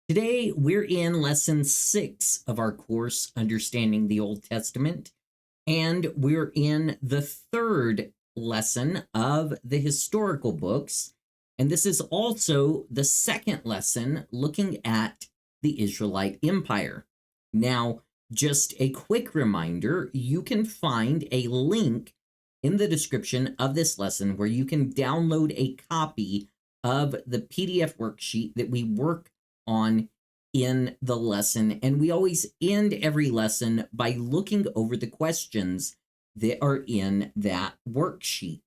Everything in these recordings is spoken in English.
Today, we're in lesson 6 of our course, Understanding the Old Testament, and we're in the third lesson of the historical books. And this is also the second lesson looking at the Israelite Empire. Now, just a quick reminder, you can find a link in the description of this lesson where you can download a copy of the PDF worksheet that we work on in the lesson. And we always end every lesson by looking over the questions that are in that worksheet.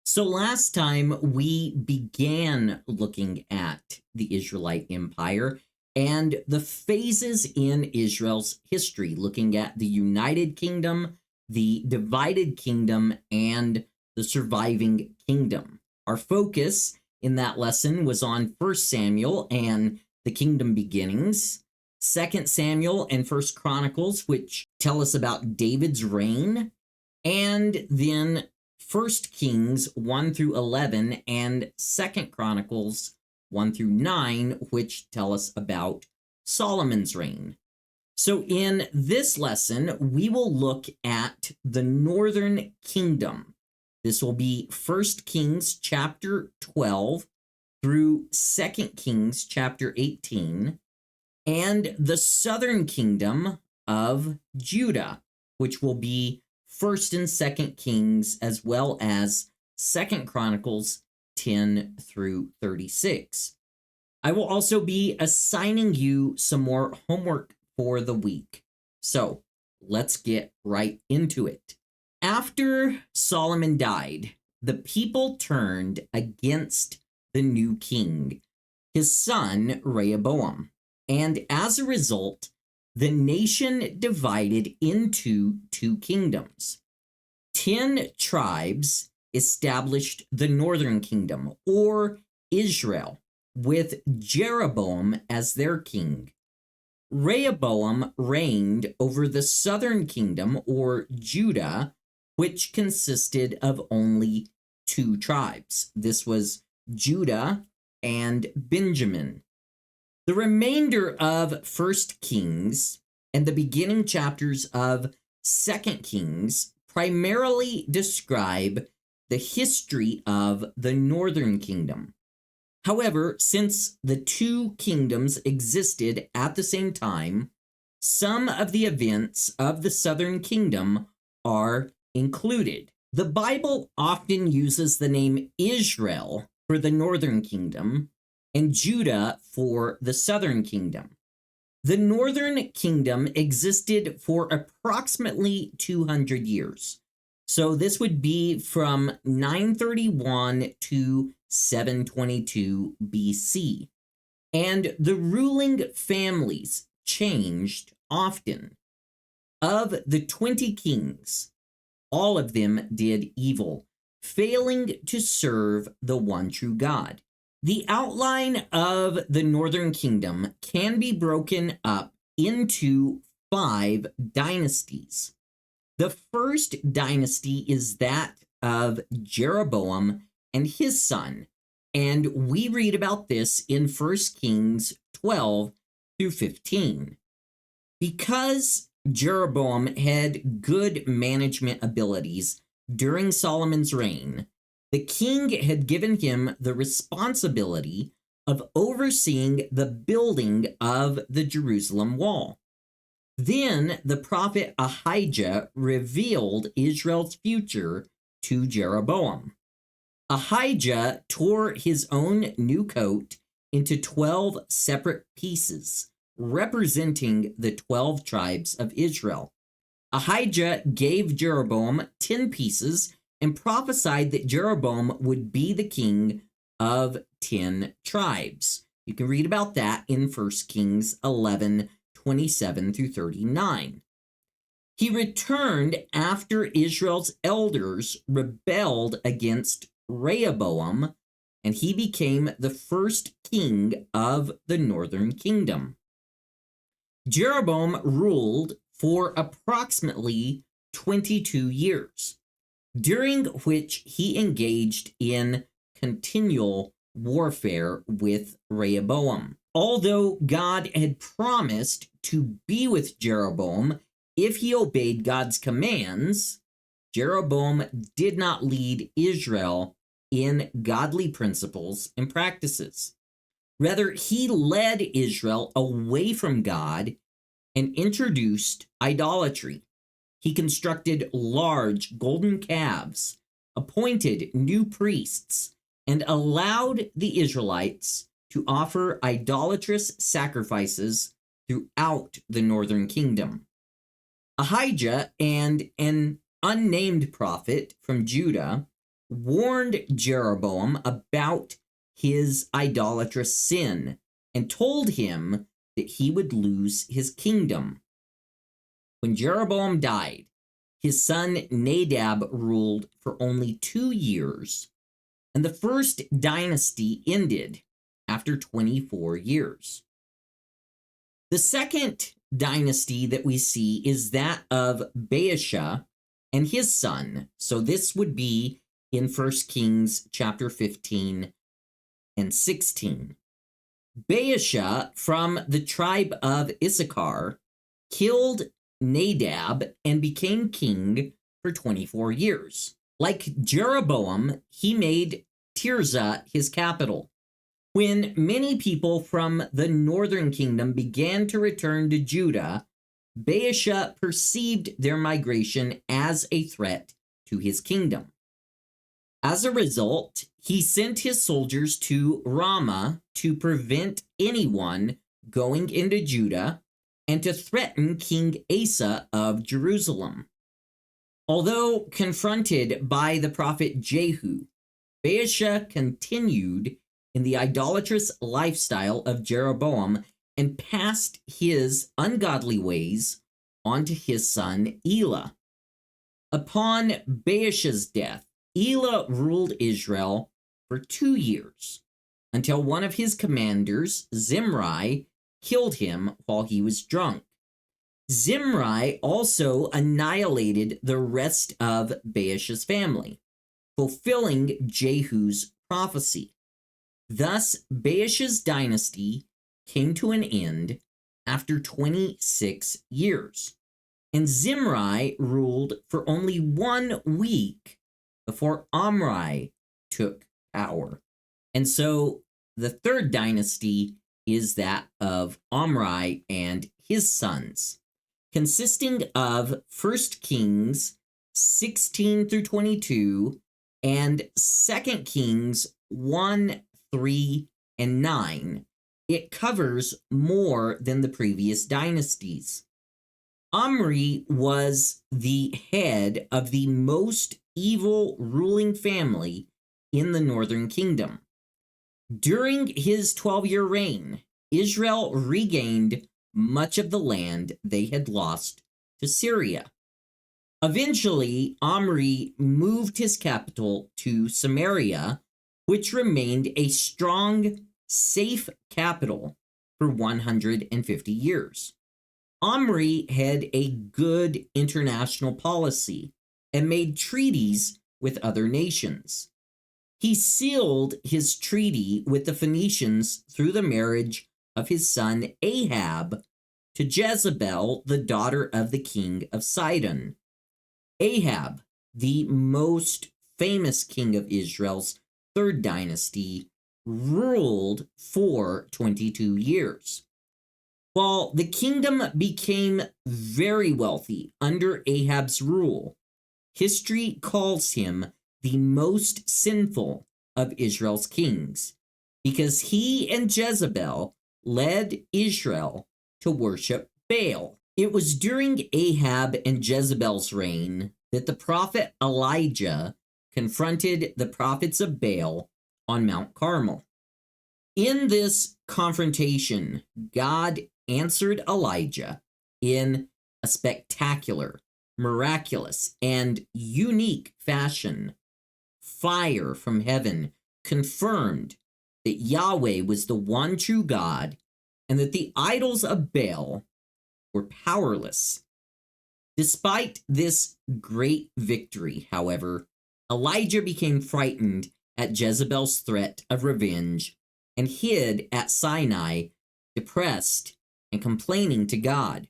So last time we began looking at the Israelite Empire and the phases in Israel's history, looking at the United Kingdom, the divided kingdom, and the surviving kingdom. Our focus in that lesson was on 1 Samuel and the kingdom beginnings, 2 Samuel and 1 Chronicles, which tell us about David's reign, and then 1 Kings 1 through 11 and 2 Chronicles 1 through 9, which tell us about Solomon's reign. So in this lesson, we will look at the northern kingdom. This will be 1 Kings chapter 12 through 2 Kings chapter 18, and the southern kingdom of Judah, which will be 1st and 2nd Kings, as well as 2 Chronicles 10 through 36. I will also be assigning you some more homework for the week. So let's get right into it. After Solomon died, the people turned against the new king, his son Rehoboam, and as a result, the nation divided into two kingdoms. 10 tribes established the northern kingdom, or Israel, with Jeroboam as their king. Rehoboam reigned over the southern kingdom, or Judah, which consisted of only 2 tribes. This was Judah and Benjamin. The remainder of 1 Kings and the beginning chapters of 2 Kings primarily describe the history of the northern kingdom. However, since the 2 kingdoms existed at the same time, some of the events of the southern kingdom are included. The Bible often uses the name Israel for the northern kingdom and Judah for the southern kingdom. The northern kingdom existed for approximately 200 years. So this would be from 931 to 722 BC. And the ruling families changed often. Of the 20 kings, all of them did evil, failing to serve the one true God. The outline of the northern kingdom can be broken up into 5 dynasties. The first dynasty is that of Jeroboam and his son, and we read about this in 1 Kings 12 through 15. Because Jeroboam had good management abilities during Solomon's reign, the king had given him the responsibility of overseeing the building of the Jerusalem wall. Then the prophet Ahijah revealed Israel's future to Jeroboam. Ahijah tore his own new coat into 12 separate pieces, representing the 12 tribes of Israel. Ahijah gave Jeroboam 10 pieces and prophesied that Jeroboam would be the king of 10 tribes. You can read about that in 1 Kings 11, 27 through 39. He returned after Israel's elders rebelled against Rehoboam, and he became the first king of the northern kingdom. Jeroboam ruled for approximately 22 years, during which he engaged in continual warfare with Rehoboam. Although God had promised to be with Jeroboam if he obeyed God's commands, Jeroboam did not lead Israel in godly principles and practices. Rather, he led Israel away from God and introduced idolatry. He constructed large golden calves, appointed new priests, and allowed the Israelites to offer idolatrous sacrifices throughout the northern kingdom. Ahijah and an unnamed prophet from Judah warned Jeroboam about his idolatrous sin and told him that he would lose his kingdom. When Jeroboam died, his son Nadab ruled for only 2 years, and the first dynasty ended after 24 years. The second dynasty that we see is that of Baasha and his son. So this would be in 1 Kings chapter 15 and 16. Baasha from the tribe of Issachar killed Nadab and became king for 24 years. Like Jeroboam, he made Tirzah his capital. When many people from the northern kingdom began to return to Judah, Baasha perceived their migration as a threat to his kingdom. As a result, he sent his soldiers to Ramah to prevent anyone going into Judah and to threaten King Asa of Jerusalem. Although confronted by the prophet Jehu, Baasha continued in the idolatrous lifestyle of Jeroboam and passed his ungodly ways onto his son Elah. Upon Baasha's death, Elah ruled Israel for 2 years until one of his commanders, Zimri, killed him while he was drunk. Zimri also annihilated the rest of Baasha's family, fulfilling Jehu's prophecy. Thus, Baasha's dynasty came to an end after 26 years, and Zimri ruled for only 1 week before Omri took power. And so the third dynasty is that of Omri and his sons, consisting of 1 Kings 16 through 22 and 2 Kings 1, 3, and 9. It covers more than the previous dynasties. Omri was the head of the most evil ruling family in the northern kingdom. During his 12-year reign, Israel regained much of the land they had lost to Syria. Eventually, Omri moved his capital to Samaria, which remained a strong, safe capital for 150 years. Omri had a good international policy and made treaties with other nations. He sealed his treaty with the Phoenicians through the marriage of his son Ahab to Jezebel, the daughter of the king of Sidon. Ahab, the most famous king of Israel's third dynasty, ruled for 22 years. While the kingdom became very wealthy under Ahab's rule, history calls him the most sinful of Israel's kings, because he and Jezebel led Israel to worship Baal. It was during Ahab and Jezebel's reign that the prophet Elijah confronted the prophets of Baal on Mount Carmel. In this confrontation, God answered Elijah in a spectacular, miraculous, and unique fashion. Fire from heaven confirmed that Yahweh was the one true God and that the idols of Baal were powerless. Despite this great victory, however, Elijah became frightened at Jezebel's threat of revenge and hid at Sinai depressed and complaining to God.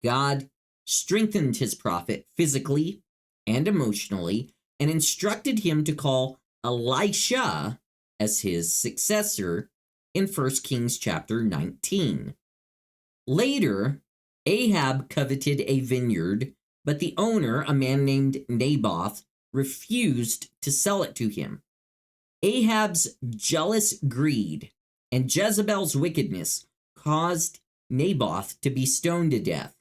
God strengthened his prophet physically and emotionally and instructed him to call Elisha as his successor in 1 Kings chapter 19. Later, Ahab coveted a vineyard, but the owner, a man named Naboth, refused to sell it to him. Ahab's jealous greed and Jezebel's wickedness caused Naboth to be stoned to death.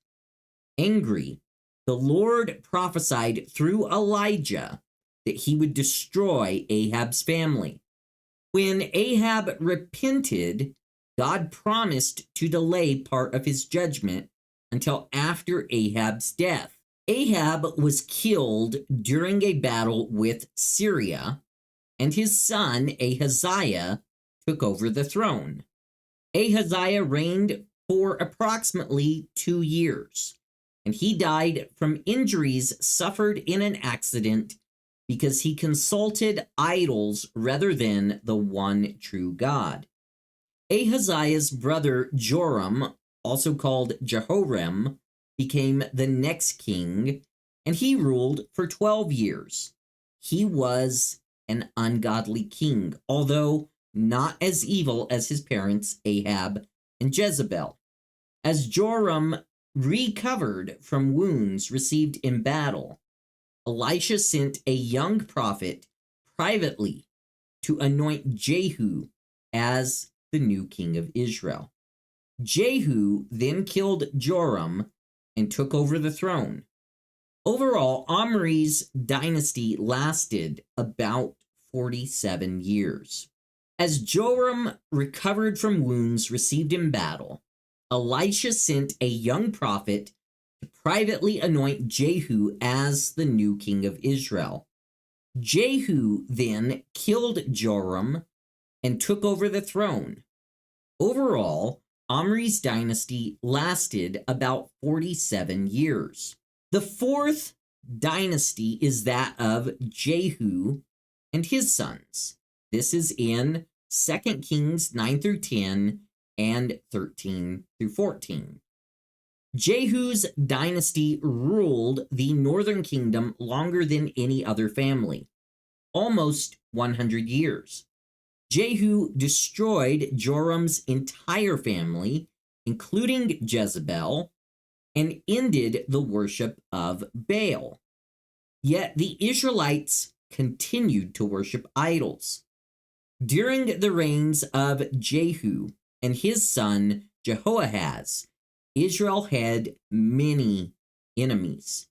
Angry, the Lord prophesied through Elijah that he would destroy Ahab's family. When Ahab repented, God promised to delay part of his judgment until after Ahab's death. Ahab was killed during a battle with Syria, and his son Ahaziah took over the throne. Ahaziah reigned for approximately 2 years, and he died from injuries suffered in an accident because he consulted idols rather than the one true God. Ahaziah's brother Joram, also called Jehoram, became the next king, and he ruled for 12 years. He was an ungodly king, although not as evil as his parents Ahab and Jezebel. As Joram recovered from wounds received in battle, Elisha sent a young prophet privately to anoint Jehu as the new king of Israel. Jehu then killed Joram and took over the throne. Overall, Omri's dynasty lasted about 47 years. As Joram recovered from wounds received in battle, Elisha sent a young prophet to privately anoint Jehu as the new king of Israel. Jehu then killed Joram and took over the throne. Overall, Omri's dynasty lasted about 47 years. The fourth dynasty is that of Jehu and his sons. This is in 2 Kings 9 through 10 and 13 through 14. Jehu's dynasty ruled the northern kingdom longer than any other family, almost 100 years. Jehu destroyed Joram's entire family, including Jezebel, and ended the worship of Baal. Yet the Israelites continued to worship idols. During the reigns of Jehu and his son Jehoahaz, Israel had many enemies.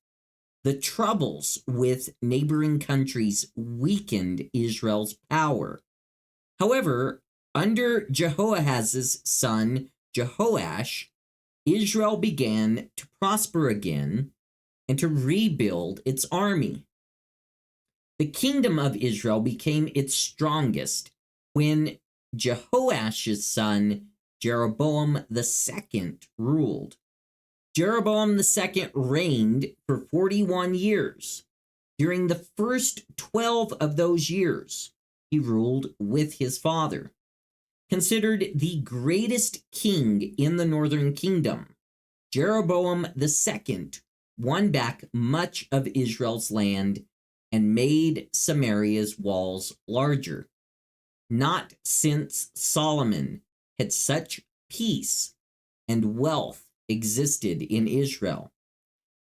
The troubles with neighboring countries weakened Israel's power. However, under Jehoahaz's son Jehoash, Israel began to prosper again and to rebuild its army. The kingdom of Israel became its strongest when Jehoash's son Jeroboam II ruled. Jeroboam II reigned for 41 years. During the first 12 of those years, he ruled with his father. Considered the greatest king in the northern kingdom, Jeroboam II won back much of Israel's land and made Samaria's walls larger. Not since Solomon had such peace and wealth existed in Israel.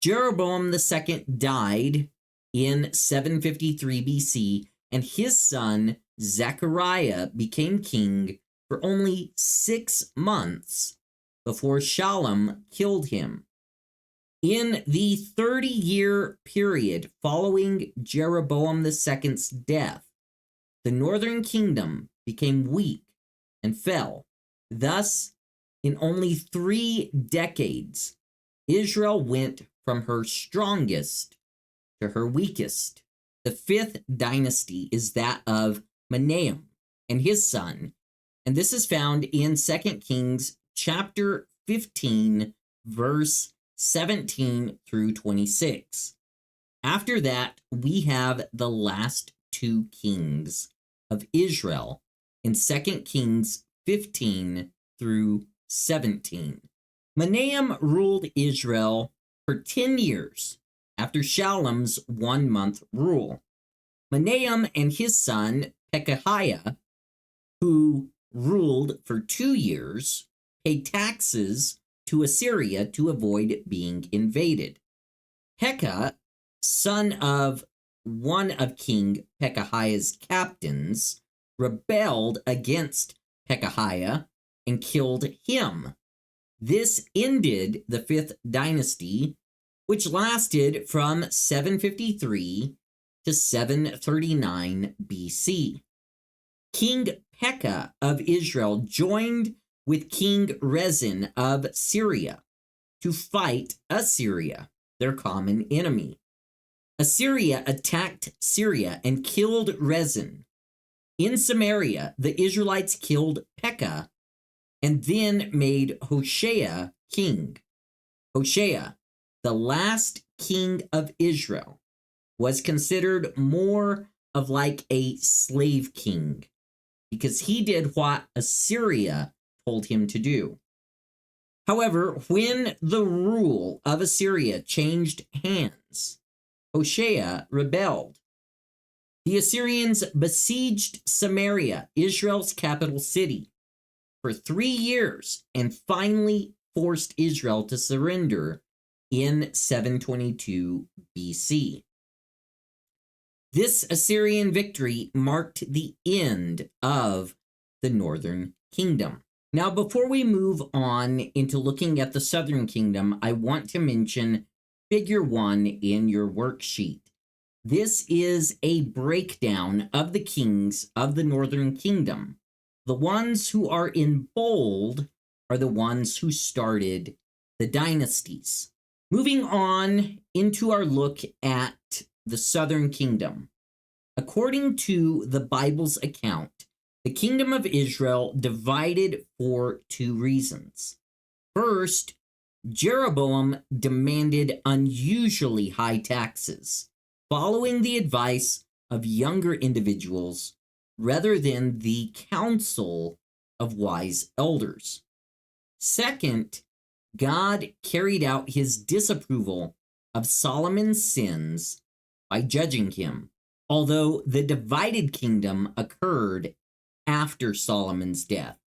Jeroboam II died in 753 BC, and his son Zechariah became king for only 6 months before Shalom killed him. In the 30-year period following Jeroboam II's death, the northern kingdom became weak and fell. Thus, in only 3 decades, Israel went from her strongest to her weakest. The 5th dynasty is that of Menahem and his son, and this is found in 2 Kings chapter 15, verse 17 through 26. After that, we have the last 2 kings of Israel in 2 Kings 15 through 17. Menahem ruled Israel for 10 years after Shallum's 1-month rule. Menahem and his son Pekahiah, who ruled for 2 years, paid taxes to Assyria to avoid being invaded. Pekah, son of one of King Pekahiah's captains, rebelled against Pekahiah and killed him. This ended the 5th dynasty, which lasted from 753 to 739 BC. King Pekah of Israel joined with King Rezin of Syria to fight Assyria, their common enemy. Assyria attacked Syria and killed Rezin. In Samaria, the Israelites killed Pekah and then made Hoshea king. Hoshea, the last king of Israel, was considered more of like a slave king because he did what Assyria told him to do. However, when the rule of Assyria changed hands, Hoshea rebelled. The Assyrians besieged Samaria, Israel's capital city, for 3 years and finally forced Israel to surrender in 722 BC. This Assyrian victory marked the end of the northern kingdom. Now, before we move on into looking at the southern kingdom, I want to mention Figure 1 in your worksheet. This is a breakdown of the kings of the northern kingdom. The ones who are in bold are the ones who started the dynasties. Moving on into our look at the southern kingdom. According to the Bible's account, the kingdom of Israel divided for 2 reasons. First, Jeroboam demanded unusually high taxes, following the advice of younger individuals rather than the counsel of wise elders. Second, God carried out his disapproval of Solomon's sins by judging him, although the divided kingdom occurred after Solomon's death.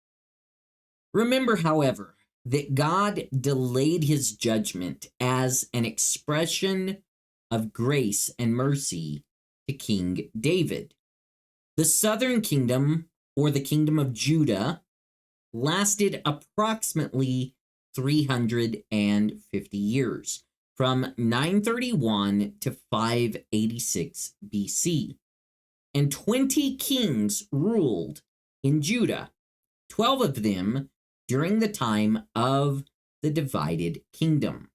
Remember, however, that God delayed his judgment as an expression of grace and mercy to King David. The southern kingdom, or the kingdom of Judah, lasted approximately 350 years, from 931 to 586 BC. And 20 kings ruled in Judah, 12 of them during the time of the divided kingdom.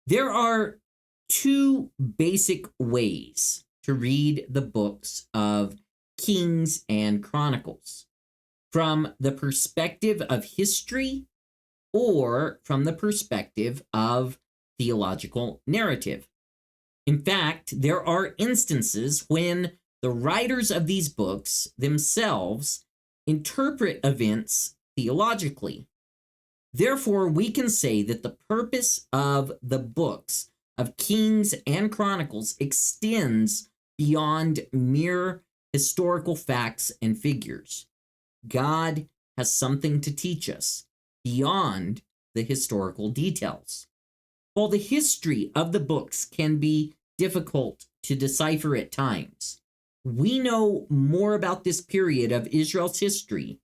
There are 2 basic ways to read the books of Kings and Chronicles: from the perspective of history or from the perspective of theological narrative. In fact, there are instances when the writers of these books themselves interpret events theologically. Therefore, we can say that the purpose of the books of Kings and Chronicles extends beyond mere historical facts and figures. God has something to teach us beyond the historical details. While the history of the books can be difficult to decipher at times, we know more about this period of Israel's history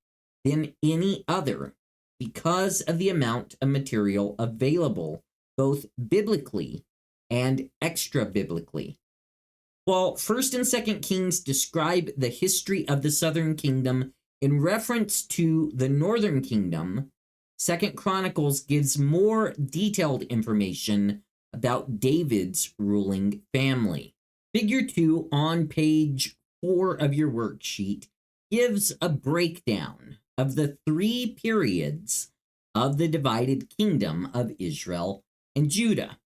than any other because of the amount of material available, both biblically and extra-biblically. While 1st and 2nd Kings describe the history of the southern kingdom in reference to the northern kingdom, 2nd Chronicles gives more detailed information about David's ruling family. Figure 2 on page 4 of your worksheet gives a breakdown of the 3 periods of the divided kingdom of Israel and Judah.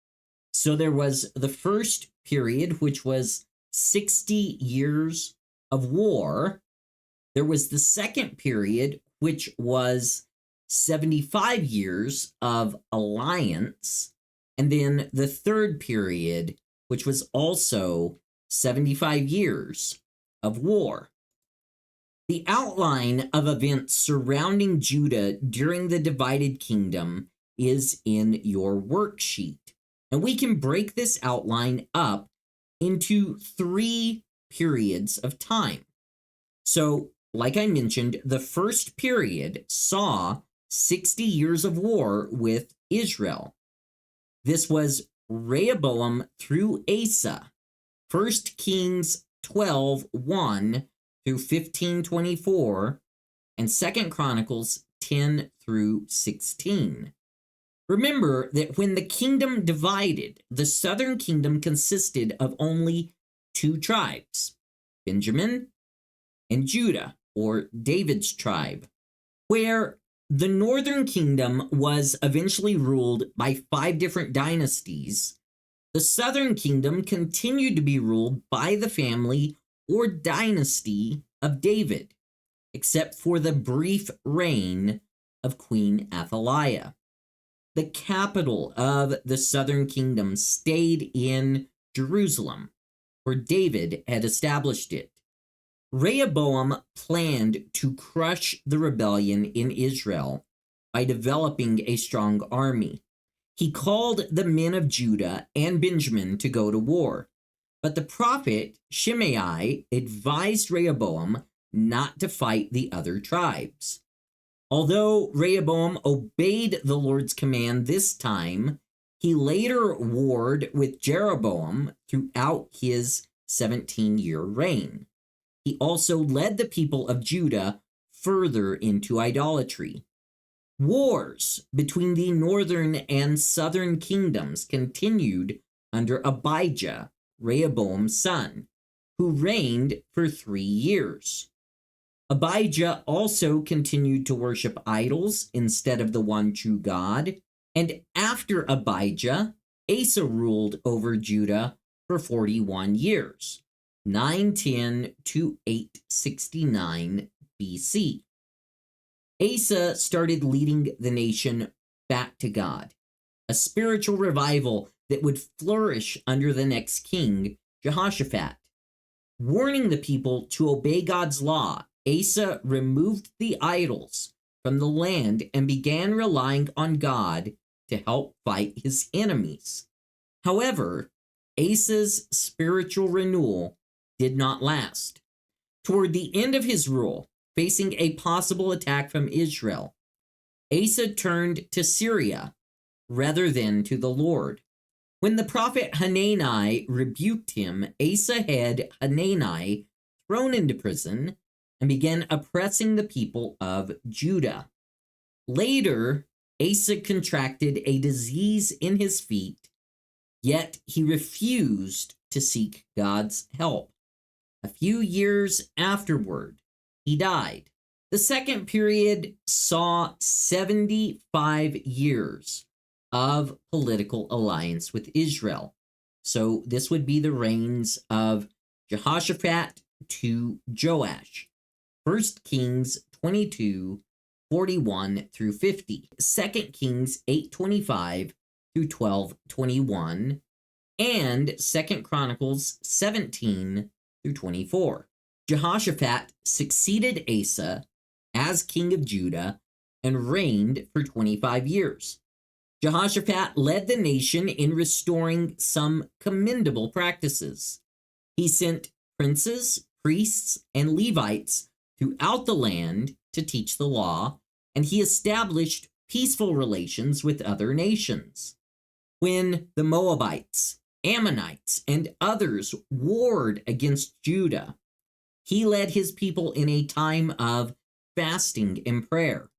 So there was the first period, which was 60 years of war. There was the second period, which was 75 years of alliance, and then the third period, which was also 75 years of war. The outline of events surrounding Judah during the divided kingdom is in your worksheet. And we can break this outline up into 3 periods of time. So, like I mentioned, the first period saw 60 years of war with Israel. This was Rehoboam through Asa, 1 Kings 12:1 through 15:24, and 2 Chronicles 10 through 16. Remember that when the kingdom divided, the southern kingdom consisted of only 2 tribes, Benjamin and Judah, or David's tribe, where the northern kingdom was eventually ruled by 5 different dynasties. The southern kingdom continued to be ruled by the family or dynasty of David, except for the brief reign of Queen Athaliah. The capital of the southern kingdom stayed in Jerusalem, where David had established it. Rehoboam planned to crush the rebellion in Israel by developing a strong army. He called the men of Judah and Benjamin to go to war, but the prophet Shimei advised Rehoboam not to fight the other tribes. Although Rehoboam obeyed the Lord's command this time, he later warred with Jeroboam throughout his 17-year reign. He also led the people of Judah further into idolatry. Wars between the northern and southern kingdoms continued under Abijah, Rehoboam's son, who reigned for 3 years. Abijah also continued to worship idols instead of the one true God, and after Abijah, Asa ruled over Judah for 41 years, 910 to 869 BC. Asa started leading the nation back to God, a spiritual revival that would flourish under the next king, Jehoshaphat. Warning the people to obey God's law, Asa removed the idols from the land and began relying on God to help fight his enemies. However, Asa's spiritual renewal did not last. Toward the end of his rule, facing a possible attack from Israel, Asa turned to Syria rather than to the Lord. When the prophet Hanani rebuked him, Asa had Hanani thrown into prison and began oppressing the people of Judah. Later, Asa contracted a disease in his feet, yet he refused to seek God's help. A few years afterward, he died. The second period saw 75 years of political alliance with Israel. So this would be the reigns of Jehoshaphat to Joash. 1 Kings 22, 41 through 50. 2 Kings 8:25 through 12:21. And 2 Chronicles 17 through 24. Jehoshaphat succeeded Asa as king of Judah and reigned for 25 years. Jehoshaphat led the nation in restoring some commendable practices. He sent princes, priests, and Levites throughout the land to teach the law, and he established peaceful relations with other nations. When the Moabites, Ammonites, and others warred against Judah, he led his people in a time of fasting and prayer.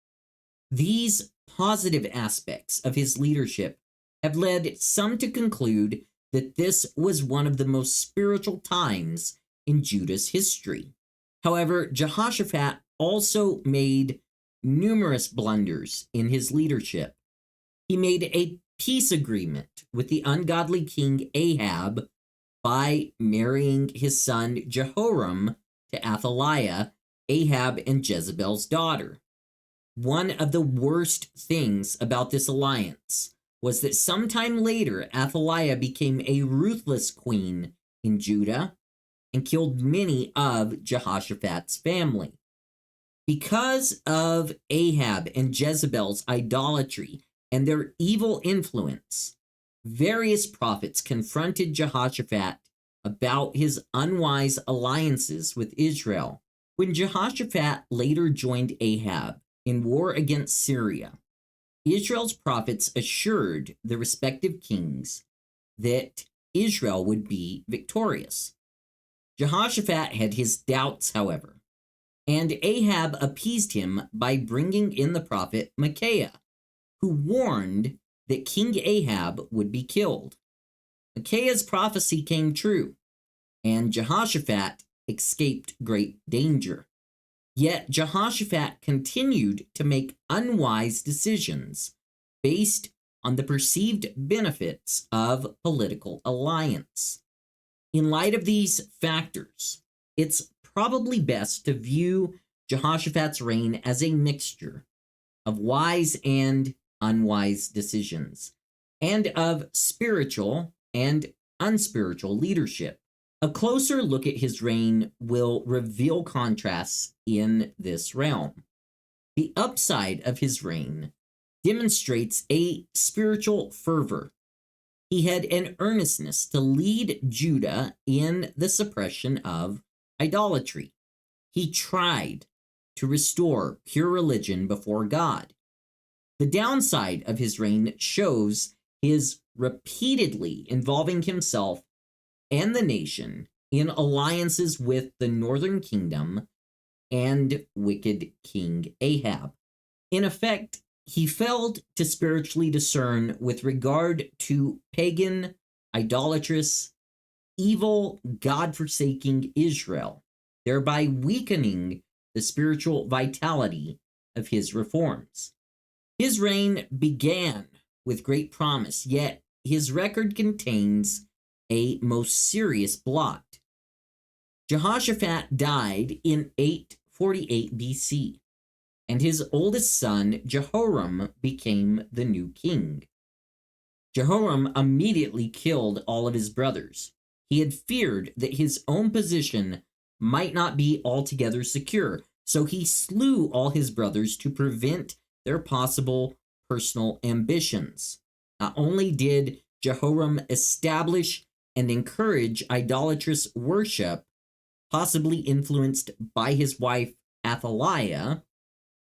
These positive aspects of his leadership have led some to conclude that this was one of the most spiritual times in Judah's history. However, Jehoshaphat also made numerous blunders in his leadership. He made a peace agreement with the ungodly king Ahab by marrying his son Jehoram to Athaliah, Ahab and Jezebel's daughter. One of the worst things about this alliance was that sometime later, Athaliah became a ruthless queen in Judah and killed many of Jehoshaphat's family. Because of Ahab and Jezebel's idolatry and their evil influence, various prophets confronted Jehoshaphat about his unwise alliances with Israel. When Jehoshaphat later joined Ahab in war against Syria, Israel's prophets assured the respective kings that Israel would be victorious. Jehoshaphat had his doubts, however, and Ahab appeased him by bringing in the prophet Micaiah, who warned that King Ahab would be killed. Micaiah's prophecy came true, and Jehoshaphat escaped great danger. Yet Jehoshaphat continued to make unwise decisions based on the perceived benefits of political alliance. In light of these factors, it's probably best to view Jehoshaphat's reign as a mixture of wise and unwise decisions, and of spiritual and unspiritual leadership. A closer look at his reign will reveal contrasts in this realm. The upside of his reign demonstrates a spiritual fervor. He had an earnestness to lead Judah in the suppression of idolatry. He tried to restore pure religion before God. The downside of his reign shows his repeatedly involving himself and the nation in alliances with the northern kingdom and wicked King Ahab. In effect, he failed to spiritually discern with regard to pagan, idolatrous, evil, God-forsaking Israel, thereby weakening the spiritual vitality of his reforms. His reign began with great promise, yet his record contains a most serious blot. Jehoshaphat died in 848 BC, and his oldest son, Jehoram, became the new king. Jehoram immediately killed all of his brothers. He had feared that his own position might not be altogether secure, so he slew all his brothers to prevent their possible personal ambitions. Not only did Jehoram establish and encourage idolatrous worship, possibly influenced by his wife Athaliah,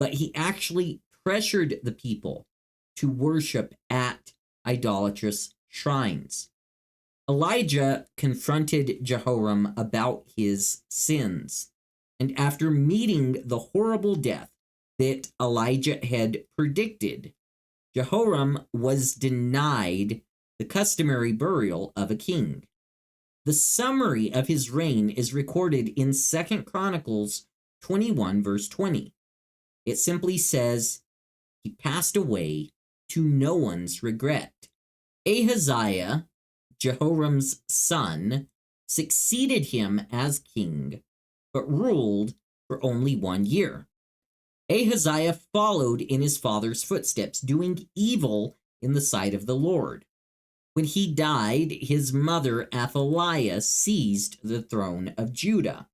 but he actually pressured the people to worship at idolatrous shrines. Elijah confronted Jehoram about his sins, and after meeting the horrible death that Elijah had predicted, Jehoram was denied the customary burial of a king. The summary of his reign is recorded in 2 Chronicles 21, verse 20. It simply says, he passed away to no one's regret. Ahaziah, Jehoram's son, succeeded him as king, but ruled for only 1 year. Ahaziah followed in his father's footsteps, doing evil in the sight of the Lord. When he died, his mother Athaliah seized the throne of Judah.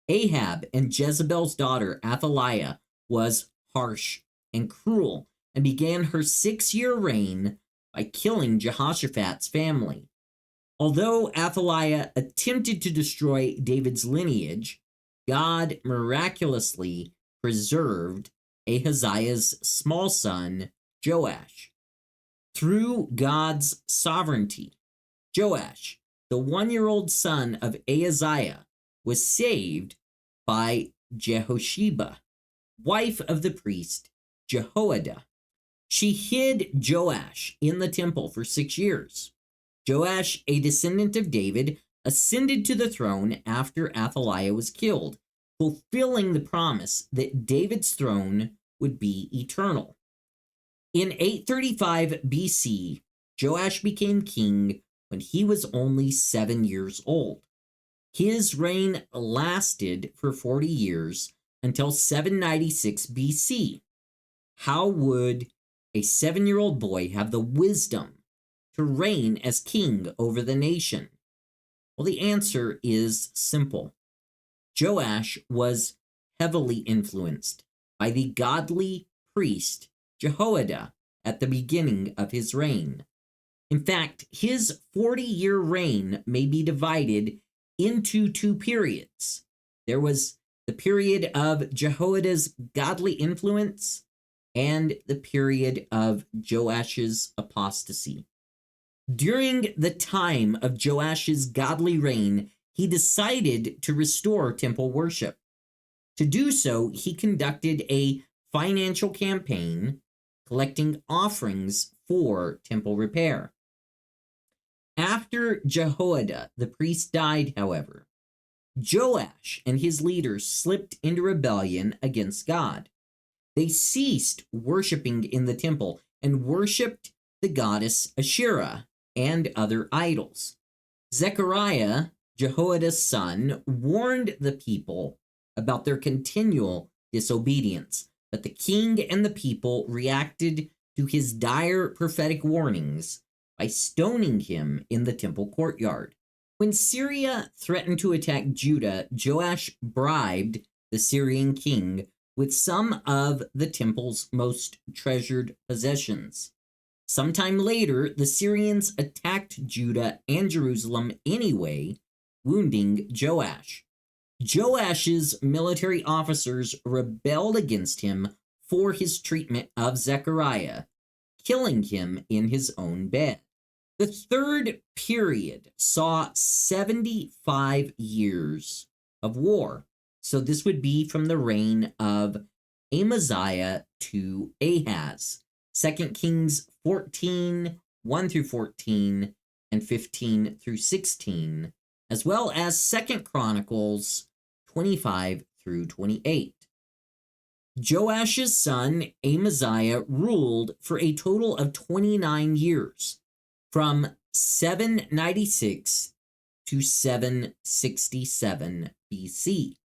Ahab and Jezebel's daughter Athaliah was harsh and cruel and began her 6-year reign by killing Jehoshaphat's family. Although Athaliah attempted to destroy David's lineage, God miraculously preserved Ahaziah's small son, Joash. Through God's sovereignty, Joash, the 1-year-old son of Ahaziah, was saved by Jehosheba, wife of the priest Jehoiada. She hid Joash in the temple for 6 years. Joash, a descendant of David, ascended to the throne after Athaliah was killed, fulfilling the promise that David's throne would be eternal. In 835 BC, Joash became king when he was only 7 years old. His reign lasted for 40 years until 796 BC, How would a 7-year-old boy have the wisdom to reign as king over the nation? Well, the answer is simple. Joash was heavily influenced by the godly priest Jehoiada at the beginning of his reign. In fact, his 40-year reign may be divided into two periods. There was the period of Jehoiada's godly influence and the period of Joash's apostasy. During the time of Joash's godly reign, he decided to restore temple worship. To do so, he conducted a financial campaign collecting offerings for temple repair. After Jehoiada, the priest, died, however, Joash and his leaders slipped into rebellion against God. They ceased worshiping in the temple and worshiped the goddess Asherah and other idols. Zechariah, Jehoiada's son, warned the people about their continual disobedience, but the king and the people reacted to his dire prophetic warnings by stoning him in the temple courtyard. When Syria threatened to attack Judah, Joash bribed the Syrian king with some of the temple's most treasured possessions. Sometime later, the Syrians attacked Judah and Jerusalem anyway, wounding Joash. Joash's military officers rebelled against him for his treatment of Zechariah, killing him in his own bed. The third period saw 75 years of war. So this would be from the reign of Amaziah to Ahaz. 2 Kings 14, 1 through 14, and 15 through 16, as well as 2 Chronicles 25 through 28. Joash's son Amaziah ruled for a total of 29 years, from 796 to 767 BC,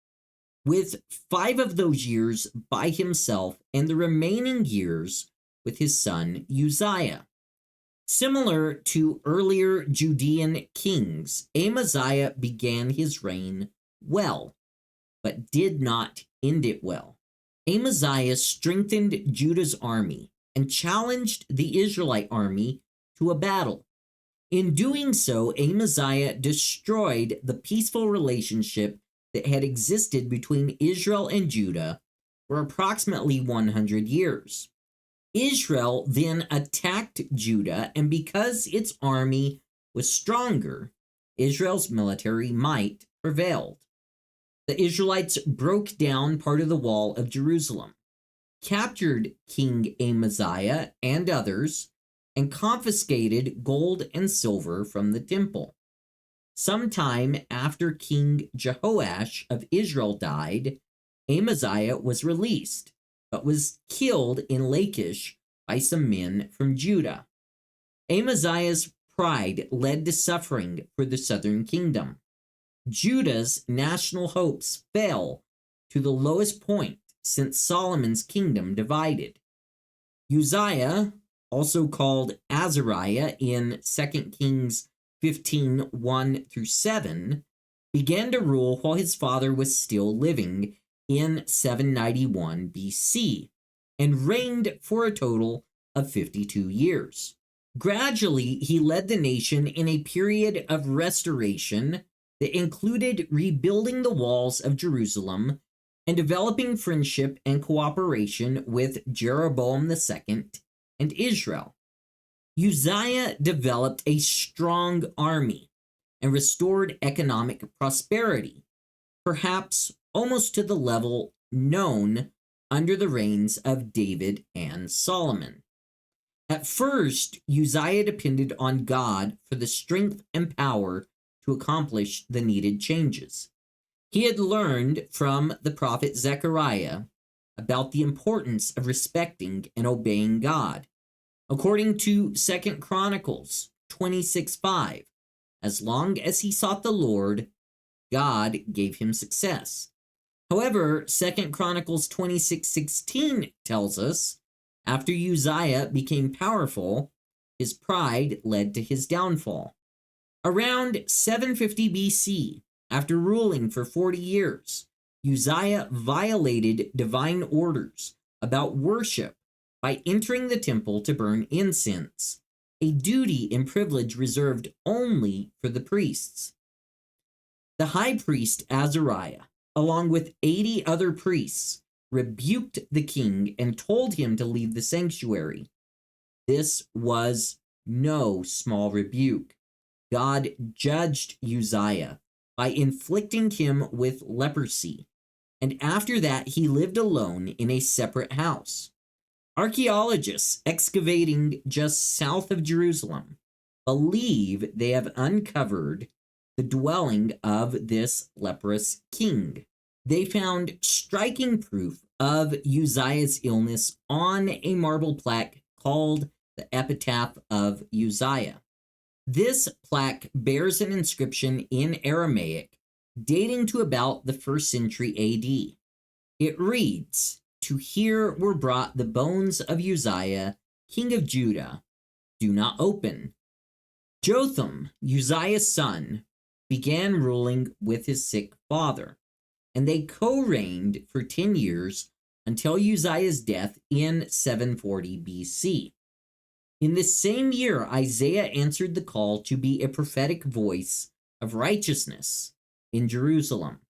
with 5 of those years by himself and the remaining years with his son Uzziah. Similar to earlier Judean kings, Amaziah began his reign well, but did not end it well. Amaziah strengthened Judah's army and challenged the Israelite army to a battle. In doing so, Amaziah destroyed the peaceful relationship that had existed between Israel and Judah for approximately 100 years. Israel then attacked Judah, and because its army was stronger, Israel's military might prevailed. The Israelites broke down part of the wall of Jerusalem, captured King Amaziah and others, and confiscated gold and silver from the temple. Sometime after King Jehoash of Israel died, Amaziah was released, but was killed in Lachish by some men from Judah. Amaziah's pride led to suffering for the southern kingdom. Judah's national hopes fell to the lowest point since Solomon's kingdom divided. Uzziah, also called Azariah in 2 Kings 15, 1 through 7, began to rule while his father was still living in 791 BC and reigned for a total of 52 years. Gradually, he led the nation in a period of restoration that included rebuilding the walls of Jerusalem and developing friendship and cooperation with Jeroboam II and Israel. Uzziah developed a strong army and restored economic prosperity, perhaps almost to the level known under the reigns of David and Solomon. At first, Uzziah depended on God for the strength and power to accomplish the needed changes. He had learned from the prophet Zechariah about the importance of respecting and obeying God. According to 2 Chronicles 26:5, as long as he sought the Lord, God gave him success. However, 2 Chronicles 26:16 tells us After Uzziah became powerful, his pride led to his downfall. Around 750 BC, after ruling for 40 years, Uzziah violated divine orders about worship by entering the temple to burn incense, a duty and privilege reserved only for the priests. The high priest Azariah, along with 80 other priests, rebuked the king and told him to leave the sanctuary. This was no small rebuke. God judged Uzziah by inflicting him with leprosy, and after that he lived alone in a separate house. Archaeologists excavating just south of Jerusalem believe they have uncovered the dwelling of this leprous king. They found striking proof of Uzziah's illness on a marble plaque called the Epitaph of Uzziah. This plaque bears an inscription in Aramaic dating to about the 1st century AD. It reads, "To here were brought the bones of Uzziah, king of Judah. Do not open." Jotham, Uzziah's son, began ruling with his sick father, and they co-reigned for 10 years until Uzziah's death in 740 BC. In this same year, Isaiah answered the call to be a prophetic voice of righteousness in Jerusalem.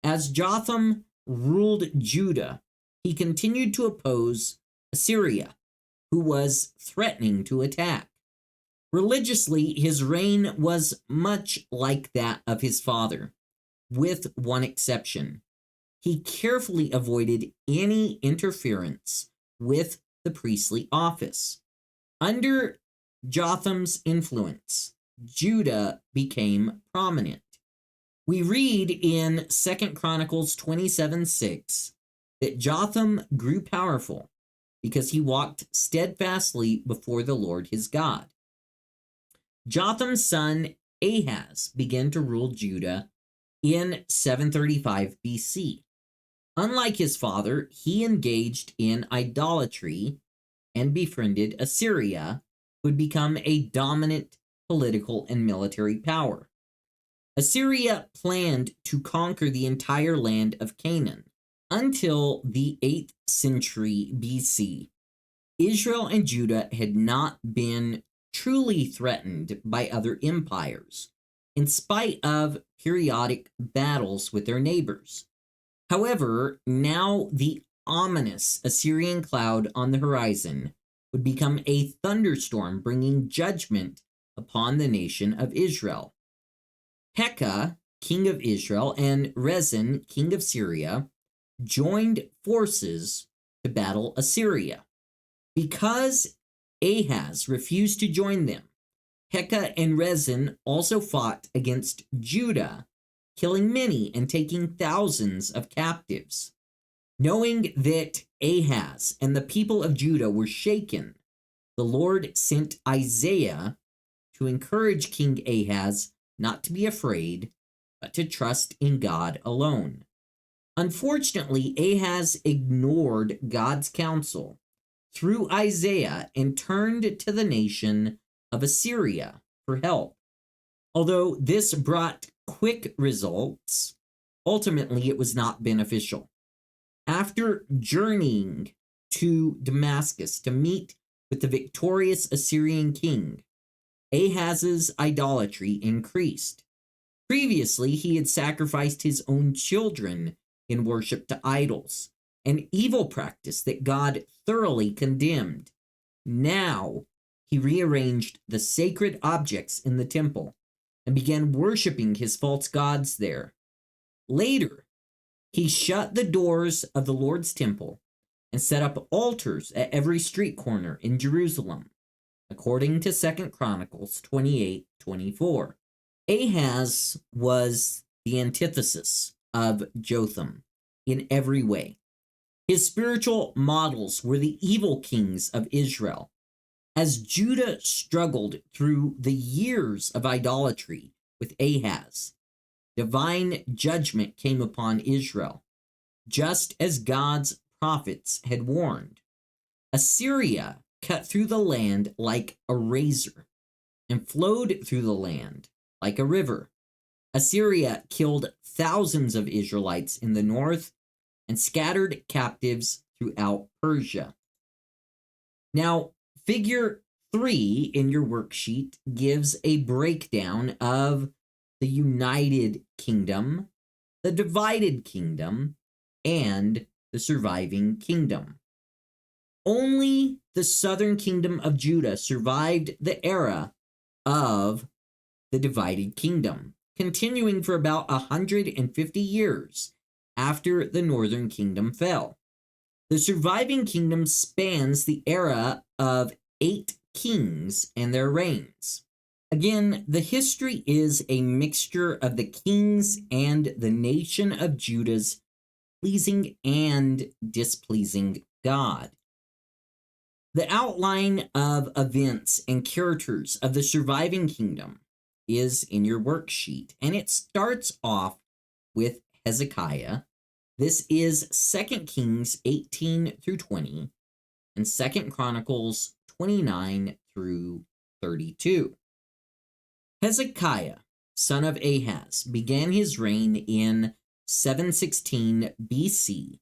As Jotham ruled Judah, he continued to oppose Assyria, who was threatening to attack. Religiously, his reign was much like that of his father, with one exception. He carefully avoided any interference with the priestly office. Under Jotham's influence, Judah became prominent. We read in 2 Chronicles 27:6 that Jotham grew powerful because he walked steadfastly before the Lord his God. Jotham's son Ahaz began to rule Judah in 735 BC. Unlike his father, he engaged in idolatry and befriended Assyria, who would become a dominant political and military power. Assyria planned to conquer the entire land of Canaan until the 8th century BC. Israel and Judah had not been truly threatened by other empires, in spite of periodic battles with their neighbors. However, now the ominous Assyrian cloud on the horizon would become a thunderstorm bringing judgment upon the nation of Israel. Pekah, king of Israel, and Rezin, king of Syria, joined forces to battle Assyria. Because Ahaz refused to join them, Pekah and Rezin also fought against Judah, killing many and taking thousands of captives. Knowing that Ahaz and the people of Judah were shaken, the Lord sent Isaiah to encourage King Ahaz not to be afraid, but to trust in God alone. Unfortunately, Ahaz ignored God's counsel through Isaiah and turned to the nation of Assyria for help. Although this brought quick results, ultimately it was not beneficial. After journeying to Damascus to meet with the victorious Assyrian king, Ahaz's idolatry increased. Previously, he had sacrificed his own children in worship to idols, an evil practice that God thoroughly condemned. Now, he rearranged the sacred objects in the temple and began worshiping his false gods there. Later, he shut the doors of the Lord's temple and set up altars at every street corner in Jerusalem, according to 2 Chronicles 28:24. Ahaz was the antithesis of Jotham in every way. His spiritual models were the evil kings of Israel. As Judah struggled through the years of idolatry with Ahaz, divine judgment came upon Israel, just as God's prophets had warned. Assyria cut through the land like a razor and flowed through the land like a river. Assyria killed thousands of Israelites in the north and scattered captives throughout Persia. Now, figure 3 in your worksheet gives a breakdown of the United Kingdom, the divided kingdom, and the surviving kingdom. Only the southern kingdom of Judah survived the era of the divided kingdom, continuing for about 150 years after the northern kingdom fell. The surviving kingdom spans the era of 8 kings and their reigns. Again, the history is a mixture of the kings and the nation of Judah's pleasing and displeasing God. The outline of events and characters of the surviving kingdom is in your worksheet, and it starts off with Hezekiah. This is 2 Kings 18 through 20 and 2 Chronicles 29 through 32. Hezekiah, son of Ahaz, began his reign in 716 BC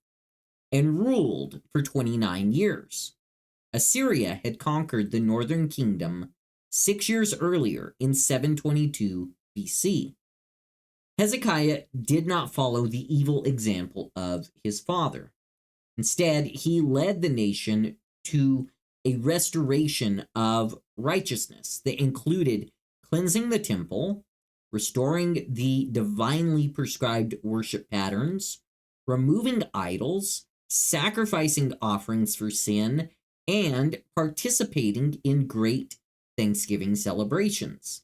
and ruled for 29 years. Assyria had conquered the northern kingdom 6 years earlier in 722 BC. Hezekiah did not follow the evil example of his father. Instead, he led the nation to a restoration of righteousness that included cleansing the temple, restoring the divinely prescribed worship patterns, removing idols, sacrificing offerings for sin, and participating in great Thanksgiving celebrations.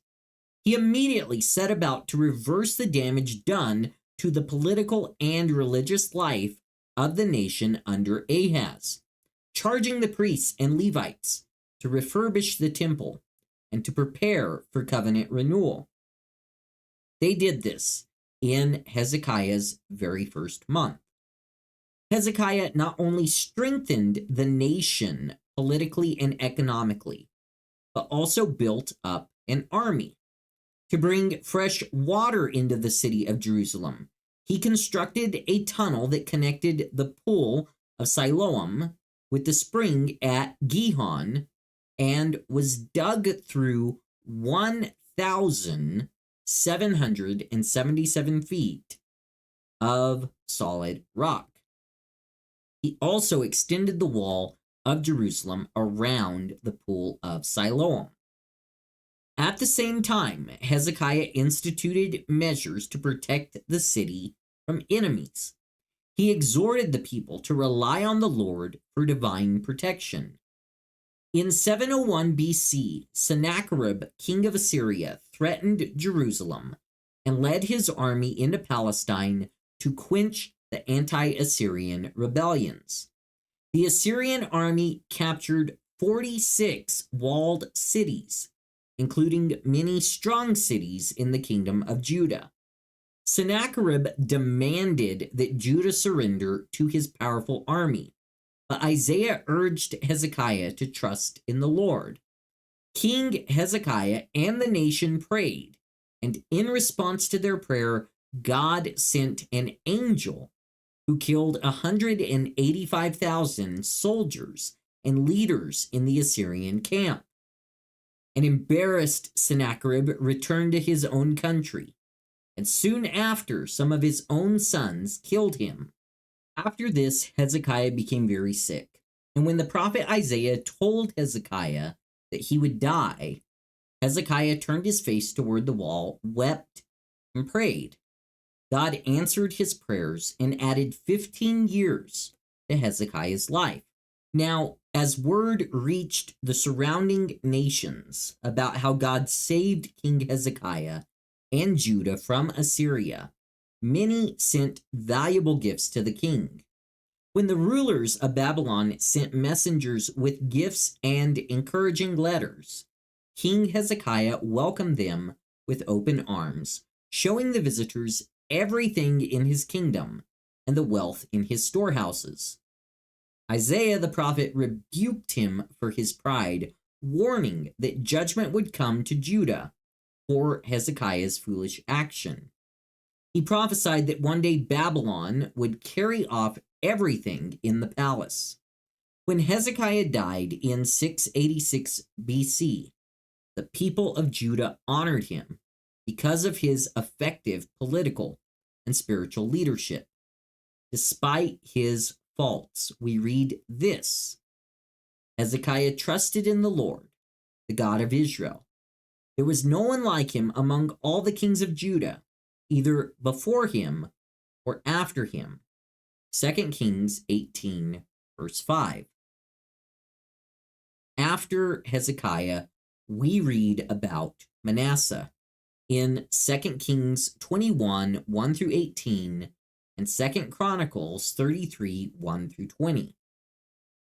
He immediately set about to reverse the damage done to the political and religious life of the nation under Ahaz, charging the priests and Levites to refurbish the temple and to prepare for covenant renewal. They did this in Hezekiah's very first month. Hezekiah not only strengthened the nation politically and economically, but also built up an army. To bring fresh water into the city of Jerusalem, he constructed a tunnel that connected the pool of Siloam with the spring at Gihon and was dug through 1,777 feet of solid rock. He also extended the wall of Jerusalem around the pool of Siloam. At the same time, Hezekiah instituted measures to protect the city from enemies. He exhorted the people to rely on the Lord for divine protection. In 701 BC, Sennacherib, king of Assyria, threatened Jerusalem and led his army into Palestine to quench the anti-Assyrian rebellions. The Assyrian army captured 46 walled cities, including many strong cities in the kingdom of Judah. Sennacherib demanded that Judah surrender to his powerful army, but Isaiah urged Hezekiah to trust in the Lord. King Hezekiah and the nation prayed, and in response to their prayer, God sent an angel who killed 185,000 soldiers and leaders in the Assyrian camp. An embarrassed Sennacherib returned to his own country, and soon after, some of his own sons killed him. After this, Hezekiah became very sick, and when the prophet Isaiah told Hezekiah that he would die, Hezekiah turned his face toward the wall, wept, and prayed. God answered his prayers and added 15 years to Hezekiah's life. Now, as word reached the surrounding nations about how God saved King Hezekiah and Judah from Assyria, many sent valuable gifts to the king. When the rulers of Babylon sent messengers with gifts and encouraging letters, King Hezekiah welcomed them with open arms, showing the visitors everything in his kingdom and the wealth in his storehouses. Isaiah the prophet rebuked him for his pride, warning that judgment would come to Judah for Hezekiah's foolish action. He prophesied that one day Babylon would carry off everything in the palace. When Hezekiah died in 686 BC, the people of Judah honored him because of his effective political and spiritual leadership. Despite his faults, we read this: Hezekiah trusted in the Lord, the God of Israel. There was no one like him among all the kings of Judah, either before him or after him. 2 Kings 18, verse 5. After Hezekiah, we read about Manasseh in 2 Kings 21, 1 through 18, and 2 Chronicles 33, 1 through 20.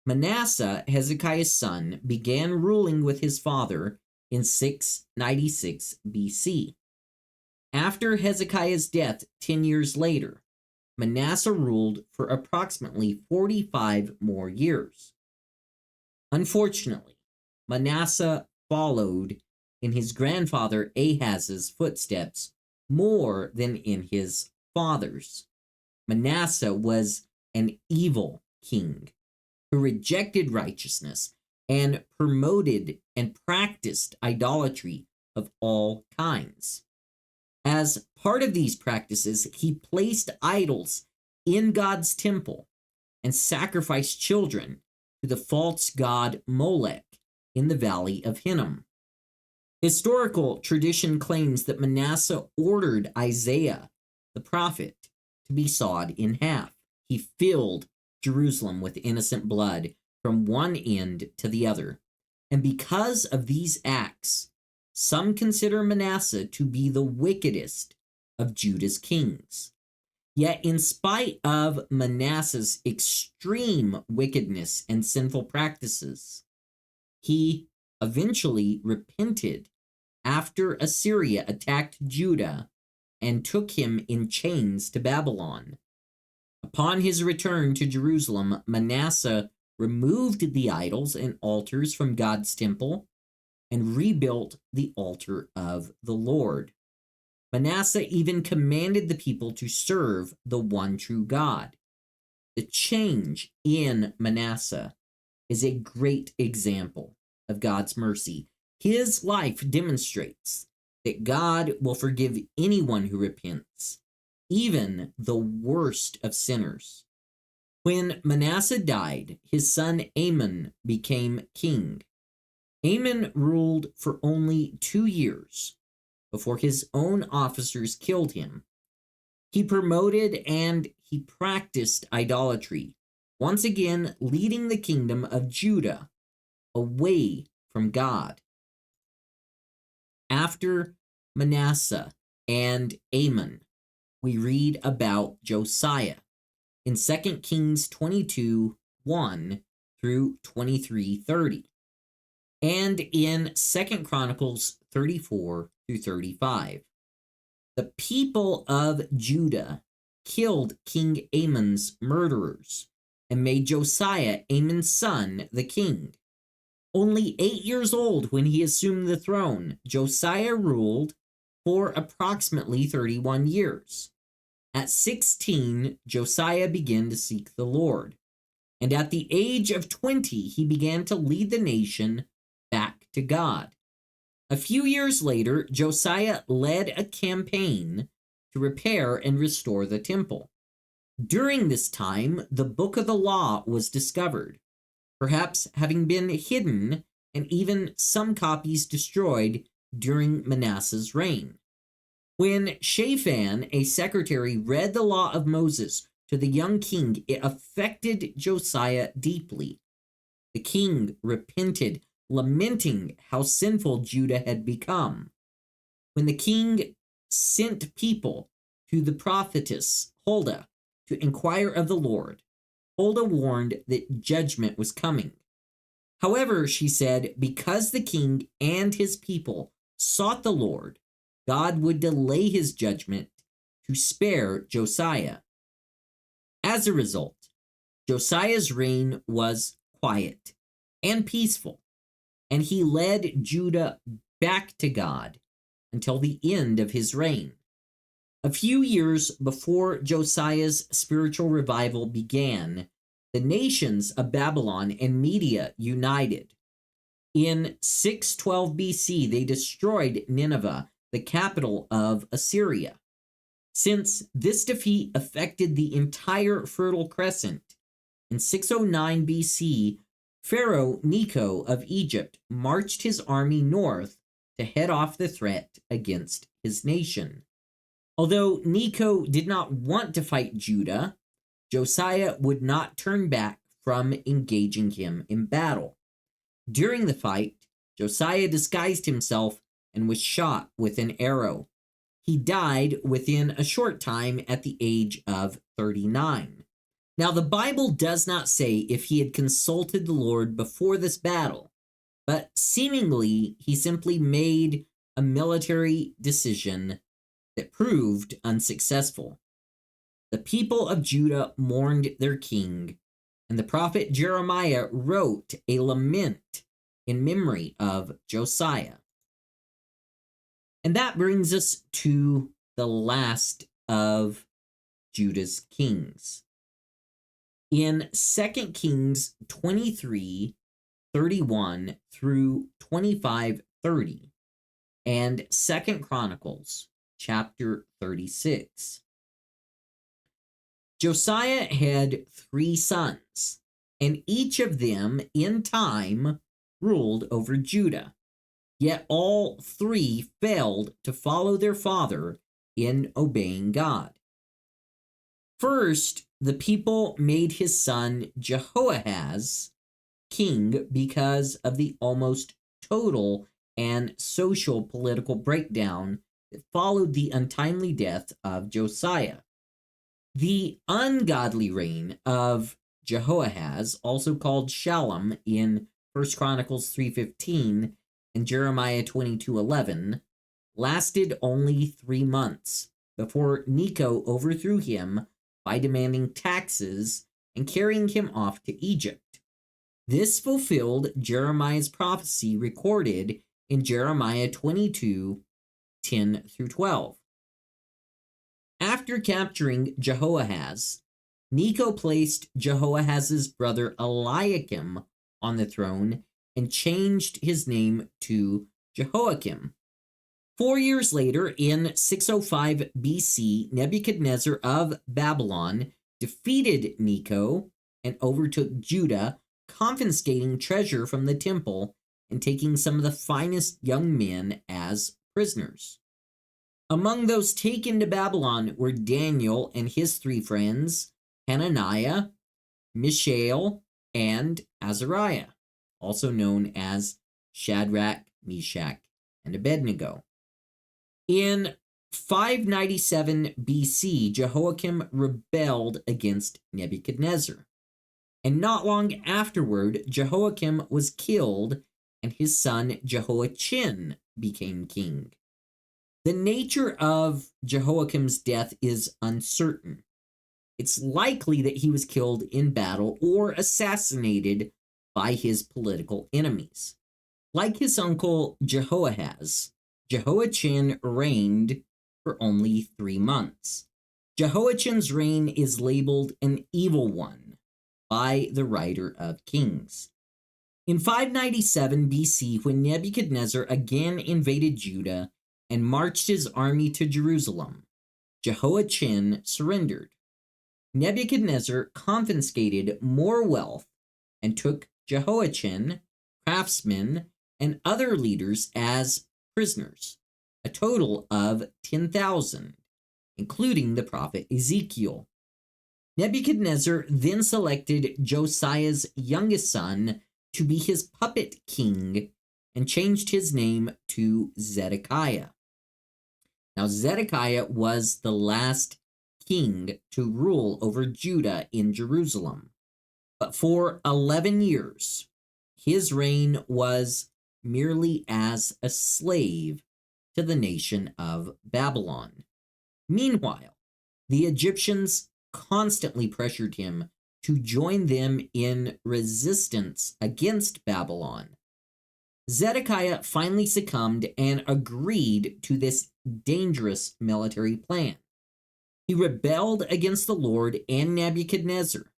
Manasseh, Hezekiah's son, began ruling with his father in 696 BC. After Hezekiah's death 10 years later, Manasseh ruled for approximately 45 more years. Unfortunately, Manasseh followed in his grandfather Ahaz's footsteps more than in his father's. Manasseh was an evil king who rejected righteousness and promoted and practiced idolatry of all kinds. As part of these practices, he placed idols in God's temple and sacrificed children to the false god Molech in the valley of Hinnom. Historical tradition claims that Manasseh ordered Isaiah, the prophet, to be sawed in half. He filled Jerusalem with innocent blood from one end to the other. And because of these acts, some consider Manasseh to be the wickedest of Judah's kings. Yet, in spite of Manasseh's extreme wickedness and sinful practices, he eventually repented after Assyria attacked Judah and took him in chains to Babylon. Upon his return to Jerusalem, Manasseh removed the idols and altars from God's temple and rebuilt the altar of the Lord. Manasseh even commanded the people to serve the one true God. The change in Manasseh is a great example of God's mercy. His life demonstrates that God will forgive anyone who repents, even the worst of sinners. When Manasseh died, his son Amon became king. Amon ruled for only 2 years before his own officers killed him. He promoted and he practiced idolatry, once again leading the kingdom of Judah away from God. After Manasseh and Amon, we read about Josiah in 2 Kings 22, 1 through 23:30, and in 2 Chronicles 34 through 35. The people of Judah killed King Amon's murderers and made Josiah, Amon's son, the king. Only 8 years old when he assumed the throne, Josiah ruled for approximately 31 years. At 16, Josiah began to seek the Lord, and at the age of 20, he began to lead the nation back to God. A few years later, Josiah led a campaign to repair and restore the temple. During this time, the book of the law was discovered, perhaps having been hidden and even some copies destroyed during Manasseh's reign. When Shaphan, a secretary, read the law of Moses to the young king, it affected Josiah deeply. The king repented, lamenting how sinful Judah had become. When the king sent people to the prophetess Huldah to inquire of the Lord, Huldah warned that judgment was coming. However, she said, because the king and his people sought the Lord, God would delay his judgment to spare Josiah. As a result, Josiah's reign was quiet and peaceful, and he led Judah back to God until the end of his reign. A few years before Josiah's spiritual revival began, the nations of Babylon and Media united. In 612 BC, they destroyed Nineveh, the capital of Assyria. Since this defeat affected the entire Fertile Crescent, in 609 BC, Pharaoh Necho of Egypt marched his army north to head off the threat against his nation. Although Necho did not want to fight Judah, Josiah would not turn back from engaging him in battle. During the fight, Josiah disguised himself and was shot with an arrow. He died within a short time at the age of 39. Now, the Bible does not say if he had consulted the Lord before this battle, but seemingly he simply made a military decision that proved unsuccessful. The people of Judah mourned their king, and the prophet Jeremiah wrote a lament in memory of Josiah. And that brings us to the last of Judah's kings. In 2 Kings 23:31 through 25:30 and 2 Chronicles chapter 36. Josiah had 3 sons, and each of them in time ruled over Judah. Yet all 3 failed to follow their father in obeying God. First, the people made his son Jehoahaz king because of the almost total and social political breakdown that followed the untimely death of Josiah. The ungodly reign of Jehoahaz, also called Shallum in 1 Chronicles 3:15 and Jeremiah 22:11, lasted only 3 months before Necho overthrew him by demanding taxes and carrying him off to Egypt. This fulfilled Jeremiah's prophecy recorded in Jeremiah 22:10 through 12. After capturing Jehoahaz, Necho placed Jehoahaz's brother Eliakim on the throne and changed his name to Jehoiakim. 4 years later, in 605 BC, Nebuchadnezzar of Babylon defeated Necho and overtook Judah, confiscating treasure from the temple and taking some of the finest young men as prisoners. Among those taken to Babylon were Daniel and his 3 friends, Hananiah, Mishael, and Azariah, also known as Shadrach, Meshach, and Abednego. In 597 BC, Jehoiakim rebelled against Nebuchadnezzar, and not long afterward, Jehoiakim was killed and his son Jehoiachin became king. The nature of Jehoiakim's death is uncertain. It's likely that he was killed in battle or assassinated by his political enemies. Like his uncle Jehoahaz, Jehoiachin reigned for only 3 months. Jehoiachin's reign is labeled an evil one by the writer of Kings. In 597 BC, when Nebuchadnezzar again invaded Judah and marched his army to Jerusalem, Jehoiachin surrendered. Nebuchadnezzar confiscated more wealth and took Jehoiachin, craftsmen, and other leaders as prisoners, a total of 10,000, including the prophet Ezekiel. Nebuchadnezzar then selected Josiah's youngest son to be his puppet king and changed his name to Zedekiah. Now, Zedekiah was the last king to rule over Judah in Jerusalem, but for 11 years, his reign was merely as a slave to the nation of Babylon. Meanwhile, the Egyptians constantly pressured him to join them in resistance against Babylon. Zedekiah finally succumbed and agreed to this dangerous military plan. He rebelled against the Lord and Nebuchadnezzar,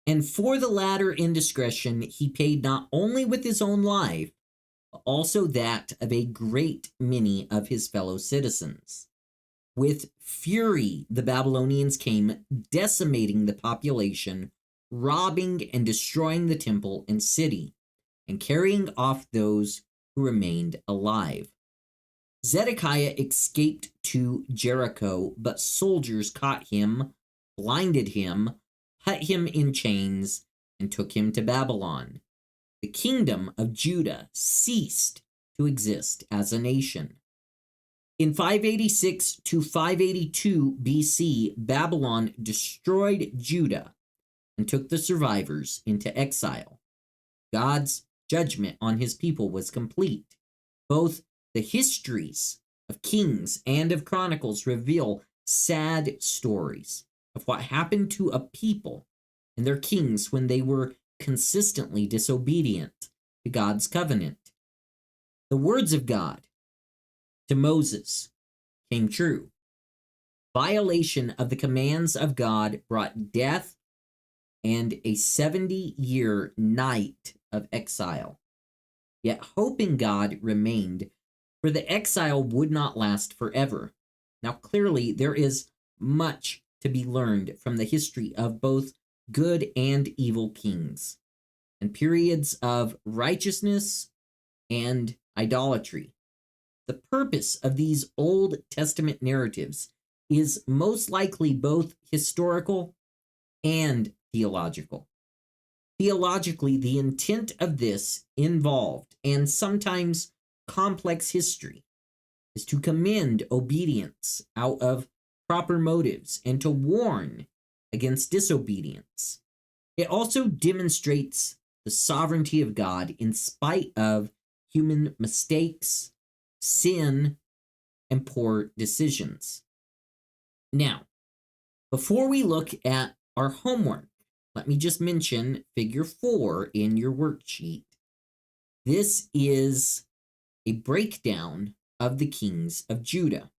and for the latter indiscretion he paid not only with his own life, but also that of a great many of his fellow citizens. With fury, the Babylonians came, decimating the population, robbing and destroying the temple and city, and carrying off those who remained alive. Zedekiah escaped to Jericho, but soldiers caught him, blinded him, put him in chains, and took him to Babylon. The kingdom of Judah ceased to exist as a nation. In 586 to 582 BC, Babylon destroyed Judah and took the survivors into exile. God's judgment on his people was complete. Both the histories of Kings and of Chronicles reveal sad stories of what happened to a people and their kings when they were consistently disobedient to God's covenant. The words of God to Moses came true. Violation of the commands of God brought death and a 70-year night of exile. Yet hope in God remained, for the exile would not last forever. Now clearly there is much to be learned from the history of both good and evil kings, and periods of righteousness and idolatry. The purpose of these Old Testament narratives is most likely both historical and theological. Theologically, the intent of this involved and sometimes complex history is to commend obedience out of proper motives and to warn against disobedience. It also demonstrates the sovereignty of God in spite of human mistakes, sin, and poor decisions. Now, before we look at our homework, let me just mention figure 4 in your worksheet. This is a breakdown of the kings of Judah.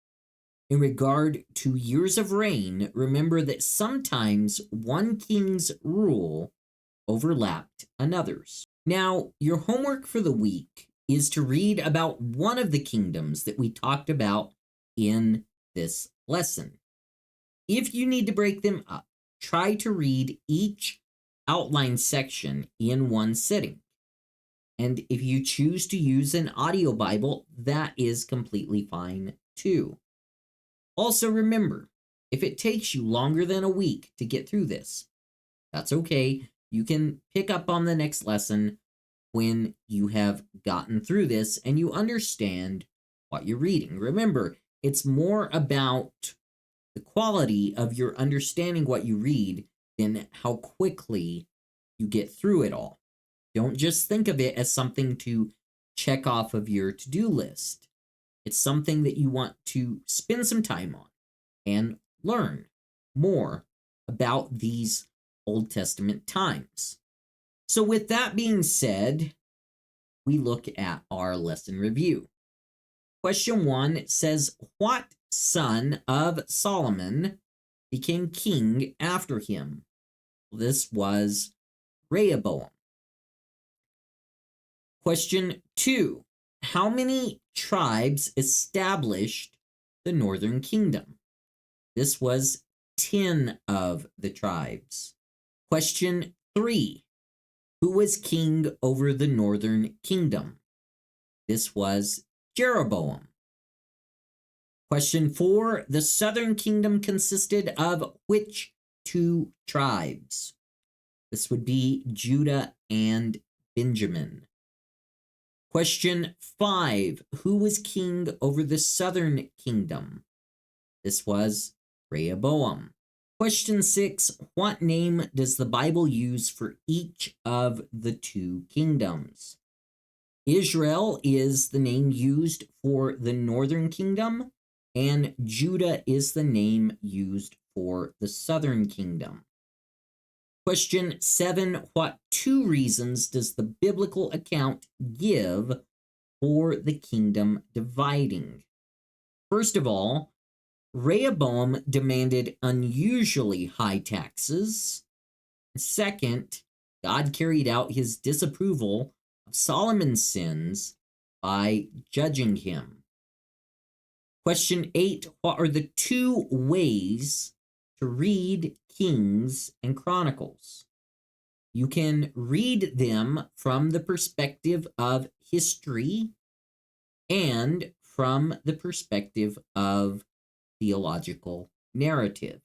In regard to years of reign, remember that sometimes one king's rule overlapped another's. Now, your homework for the week is to read about one of the kingdoms that we talked about in this lesson. If you need to break them up, try to read each outline section in one sitting. And if you choose to use an audio Bible, that is completely fine too. Also remember, if it takes you longer than a week to get through this, that's okay. You can pick up on the next lesson when you have gotten through this and you understand what you're reading. Remember, it's more about the quality of your understanding what you read than how quickly you get through it all. Don't just think of it as something to check off of your to-do list. It's something that you want to spend some time on and learn more about these Old Testament times. So with that being said, we look at our lesson review. Question 1 says, what son of Solomon became king after him? This was Rehoboam. Question 2, how many tribes established the northern kingdom? This was 10 of the tribes. Question 3, who was king over the northern kingdom? This was Jeroboam. Question 4, the southern kingdom consisted of which 2 tribes? This would be Judah and Benjamin. Question 5, who was king over the southern kingdom? This was Rehoboam. Question 6, what name does the Bible use for each of the 2 kingdoms? Israel is the name used for the northern kingdom, and Judah is the name used for the southern kingdom. Question 7, what two reasons does the biblical account give for the kingdom dividing? First of all, Rehoboam demanded unusually high taxes. Second, God carried out his disapproval of Solomon's sins by judging him. Question 8, what are the two ways to read Kings and Chronicles? You can read them from the perspective of history and from the perspective of theological narrative.